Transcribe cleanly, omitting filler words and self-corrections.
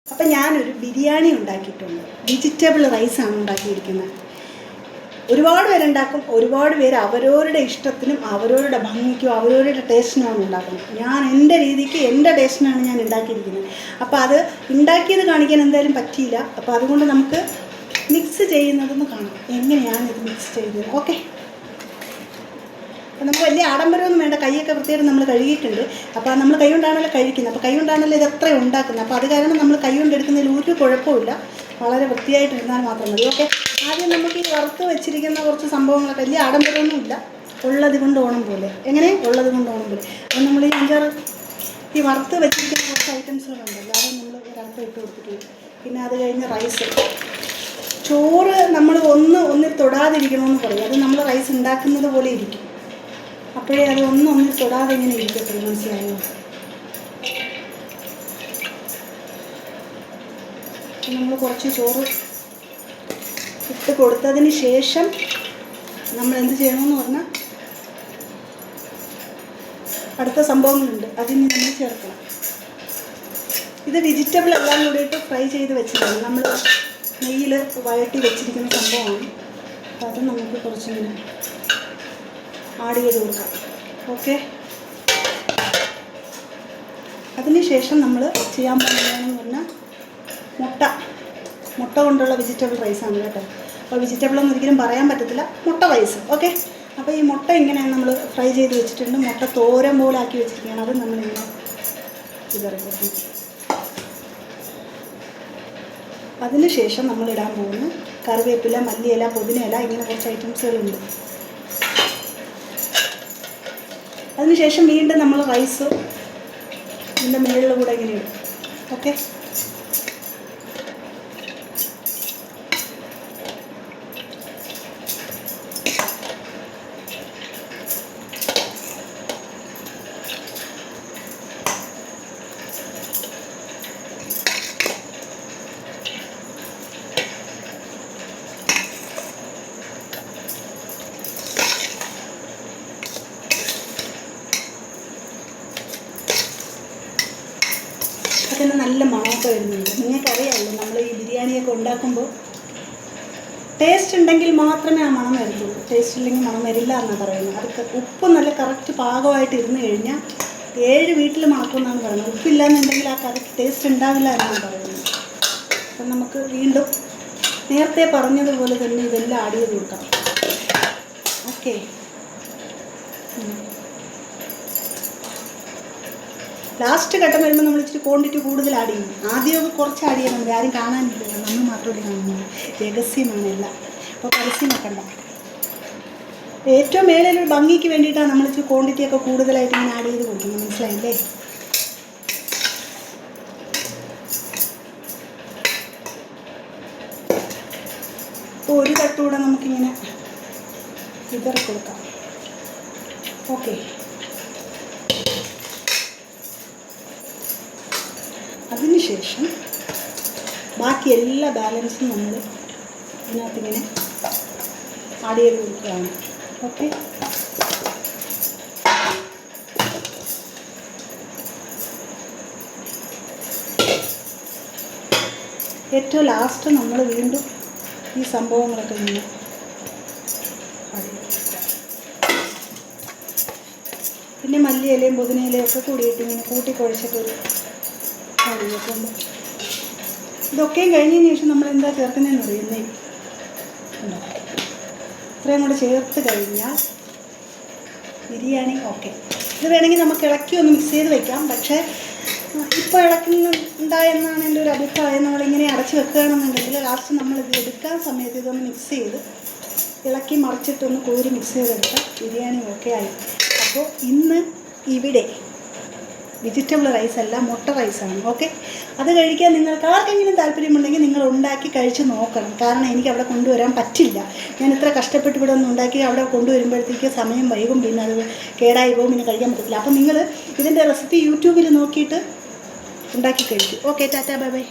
അപ്പം ഞാനൊരു ബിരിയാണി ഉണ്ടാക്കിയിട്ടുണ്ട്. വെജിറ്റബിൾ റൈസാണ് ഉണ്ടാക്കിയിരിക്കുന്നത്. ഒരുപാട് പേരുണ്ടാക്കും. ഒരുപാട് പേര് അവരവരുടെ ഇഷ്ടത്തിനും അവരവരുടെ ഭംഗിക്കും അവരവരുടെ ടേസ്റ്റിനുമാണ് ഉണ്ടാക്കുന്നത്. ഞാൻ എൻ്റെ രീതിക്ക് എൻ്റെ ടേസ്റ്റിനാണ് ഞാൻ ഉണ്ടാക്കിയിരിക്കുന്നത്. അപ്പോൾ അത് ഉണ്ടാക്കിയത് കാണിക്കാൻ എന്തായാലും പറ്റിയില്ല. അപ്പോൾ അതുകൊണ്ട് നമുക്ക് മിക്സ് ചെയ്യുന്നതെന്ന് കാണാം, എങ്ങനെയാണ് ഇത് മിക്സ് ചെയ്യുന്നത്. ഓക്കെ, അപ്പോൾ നമുക്ക് വലിയ ആഡംബരമൊന്നും വേണ്ട. കൈയൊക്കെ വൃത്തിയായിട്ട് നമ്മൾ കഴുകിയിട്ടുണ്ട്. അപ്പോൾ നമ്മൾ കൈ കൊണ്ടാണല്ലോ കഴിക്കുന്നത്. അപ്പോൾ കൈ കൊണ്ടാണല്ലോ ഇത് എത്ര ഉണ്ടാക്കുന്നത്. അപ്പോൾ അത് കാരണം നമ്മൾ കൈ കൊണ്ട് എടുക്കുന്നതിൽ ഒരു കുഴപ്പമില്ല. വളരെ വൃത്തിയായിട്ടിരുന്നാൽ മാത്രം മതി. ഓക്കെ, ആദ്യം നമുക്ക് ഈ വറുത്ത് വെച്ചിരിക്കുന്ന കുറച്ച് സംഭവങ്ങളൊക്കെ വലിയ ആഡംബരമൊന്നുമില്ല. ഉള്ളത് കൊണ്ട് ഓണം പോലെ. എങ്ങനെ ഉള്ളത് കൊണ്ട് ഓണം പോലെ. അപ്പോൾ നമ്മൾ ഈ വറുത്ത് വെച്ചിരിക്കുന്ന കുറച്ച് ഐറ്റംസുകളുണ്ടല്ലോ, അത് നമ്മൾ ഒരൽപ്പം ഇട്ട് കൊടുത്തിട്ടുണ്ട്. പിന്നെ അത് കഴിഞ്ഞ് റൈസ്, ചോറ് നമ്മൾ ഒന്നിൽ തൊടാതിരിക്കണമെന്ന് പറയും. അത് നമ്മൾ റൈസ് ഉണ്ടാക്കുന്നത് പോലെ ഇരിക്കും. അപ്പോഴേ അത് ഒന്നിൽ തൊടാതെ ഇങ്ങനെ ഇരിക്കത്തുള്ളൂ. മനസ്സിലായോ? നമ്മൾ കുറച്ച് ചോറ് ഇട്ട് കൊടുത്തതിന് ശേഷം നമ്മൾ എന്ത് ചെയ്യണമെന്ന് പറഞ്ഞാൽ അടുത്ത സംഭവങ്ങളുണ്ട്, അതിന് നമ്മൾ ചേർക്കണം. ഇത് വെജിറ്റബിൾ എല്ലാം കൂടിയിട്ട് ഫ്രൈ ചെയ്ത് വെച്ചിട്ടാണ് നമ്മൾ നെയ്യിൽ വഴട്ടി വെച്ചിരിക്കുന്ന സംഭവമാണ്. അപ്പോൾ അത് നമുക്ക് കുറച്ചിങ്ങനെ ആഡ് ചെയ്ത് കൊടുക്കാം. ഓക്കെ, അതിനുശേഷം നമ്മൾ ചെയ്യാൻ പോകുന്നതെന്ന് പറഞ്ഞാൽ മുട്ട കൊണ്ടുള്ള വെജിറ്റബിൾ റൈസാണ് കേട്ടോ. അപ്പോൾ വെജിറ്റബിളൊന്നും ഒരിക്കലും പറയാൻ പറ്റത്തില്ല, മുട്ട റൈസ്. ഓക്കെ, അപ്പോൾ ഈ മുട്ട ഇങ്ങനെ നമ്മൾ ഫ്രൈ ചെയ്ത് വെച്ചിട്ടുണ്ട്. മുട്ട തോരൻ പോലെ ആക്കി വെച്ചിരിക്കുകയാണ്. അത് നമ്മളിങ്ങനെ ഇതറിയാം. അതിനുശേഷം നമ്മളിടാൻ പോകുന്ന കറിവേപ്പില, മല്ലിയില, പുതിനയില, ഇങ്ങനെ കുറച്ച് ഐറ്റംസുകളുണ്ട്. അതിനുശേഷം വീണ്ടും നമ്മൾ റൈസ് ഇതിൻ്റെ മുകളിൽ കൂടെ ഇങ്ങനെ ഇടും. ഓക്കെ, അതിന് നല്ല മണമൊക്കെ വരുന്നുണ്ട്. നിങ്ങൾക്കറിയാമല്ലോ, നമ്മൾ ഈ ബിരിയാണിയൊക്കെ ഉണ്ടാക്കുമ്പോൾ ടേസ്റ്റ് ഉണ്ടെങ്കിൽ മാത്രമേ ആ മണം വരത്തുള്ളൂ. ടേസ്റ്റ് ഇല്ലെങ്കിൽ മണം വരില്ല എന്നാണ് പറയുന്നത്. അതൊക്കെ ഉപ്പ് നല്ല കറക്റ്റ് പാകമായിട്ട് ഇരുന്ന് കഴിഞ്ഞാൽ 7 വീട്ടിൽ മണക്കുമെന്നാണ് പറയുന്നത്. ഉപ്പില്ലാന്നുണ്ടെങ്കിൽ ആ കറക്റ്റ് ടേസ്റ്റ് ഉണ്ടാവില്ല എന്നാണ് പറയുന്നത്. അപ്പം നമുക്ക് വീണ്ടും നേരത്തെ പറഞ്ഞതുപോലെ തന്നെ ഇതെല്ലാം ആഡ് ചെയ്ത് കൊടുക്കാം. ഓക്കെ, ലാസ്റ്റ് ഘട്ടം വരുമ്പോൾ നമ്മൾ ഇച്ചിരി ക്വാണ്ടിറ്റി കൂടുതൽ ആഡ് ചെയ്യും. ആദ്യമൊക്കെ കുറച്ച് ആഡ് ചെയ്യണം. ആരും കാണാനില്ല, നമ്മൾ മാത്രമേ കാണുന്നത്. രഹസ്യമാണ് എല്ലാം. അപ്പോൾ പരസ്യം വെക്കണ്ട. ഏറ്റവും മേലൊരു ഭംഗിക്ക് വേണ്ടിയിട്ടാണ് നമ്മൾ ഇച്ചിരി ക്വാണ്ടിറ്റിയൊക്കെ കൂടുതലായിട്ട് ഇങ്ങനെ ആഡ് ചെയ്ത് കൊടുക്കുന്നത്. മനസ്സിലായില്ലേ? അപ്പോൾ ഒരു തട്ടുകൂടെ നമുക്കിങ്ങനെ വിതറി കൊടുക്കാം. ഓക്കെ, അതിനുശേഷം ബാക്കി എല്ലാ ബാലൻസും നമ്മൾ ഇതിനകത്തിങ്ങനെ ആഡ് ചെയ്ത് കൊടുക്കുകയാണ്. ഓക്കെ, ഏറ്റവും ലാസ്റ്റ് നമ്മൾ വീണ്ടും ഈ സംഭവങ്ങളൊക്കെ ഇങ്ങനെ ആഡ് ചെയ്ത് കൊടുക്കുക. പിന്നെ മല്ലിയിലയും പുതിനയിലയും ഒക്കെ കൂടിയിട്ട് ഇങ്ങനെ കൂട്ടിക്കുഴച്ചിട്ടൊരു വെക്കുമ്പോൾ ഇതൊക്കെയും കഴിഞ്ഞതിന് ശേഷം നമ്മൾ എന്താ ചേർക്കുന്നതെന്ന് അറിയുന്നേ. ഇത്രയും കൂടെ ചേർത്ത് കഴിഞ്ഞാൽ ബിരിയാണി ഓക്കെ. ഇത് വേണമെങ്കിൽ നമുക്ക് ഇളക്കി ഒന്ന് മിക്സ് ചെയ്ത് വെക്കാം. പക്ഷേ ഇപ്പോൾ ഇളക്കുന്നുണ്ടായെന്നാണ് എൻ്റെ ഒരു അഭിപ്രായം. നമ്മളിങ്ങനെ അടച്ച് വെക്കുകയാണെന്നുണ്ടെങ്കിൽ ലാസ്റ്റ് നമ്മളിത് എടുക്കാൻ സമയത്ത് ഇതൊന്ന് മിക്സ് ചെയ്ത് ഇളക്കി മറിച്ചിട്ടൊന്ന് കോരി മിക്സ് ചെയ്തെടുത്താൽ ബിരിയാണി ഓക്കെ ആയി. അപ്പോൾ ഇന്ന് ഇവിടെ വെജിറ്റബിൾ റൈസല്ല, മുട്ട റൈസാണ്. ഓക്കെ, അത് കഴിക്കാൻ നിങ്ങൾക്ക് ആർക്കെങ്കിലും താല്പര്യമുണ്ടെങ്കിൽ നിങ്ങൾ ഉണ്ടാക്കി കഴിച്ച് നോക്കണം. കാരണം എനിക്ക് അവിടെ കൊണ്ടുവരാൻ പറ്റില്ല. ഞാൻ ഇത്ര കഷ്ടപ്പെട്ട് ഇവിടെ ഒന്ന് ഉണ്ടാക്കി അവിടെ കൊണ്ടുവരുമ്പോഴത്തേക്ക് സമയം വൈകും. പിന്നെ അത് കേടായി പോകും, പിന്നെ കഴിക്കാൻ പറ്റില്ല. അപ്പോൾ നിങ്ങൾ ഇതിൻ്റെ റെസിപ്പി യൂട്യൂബിൽ നോക്കിയിട്ട് ഉണ്ടാക്കി കഴിക്കും. Okay, Tata, bye bye.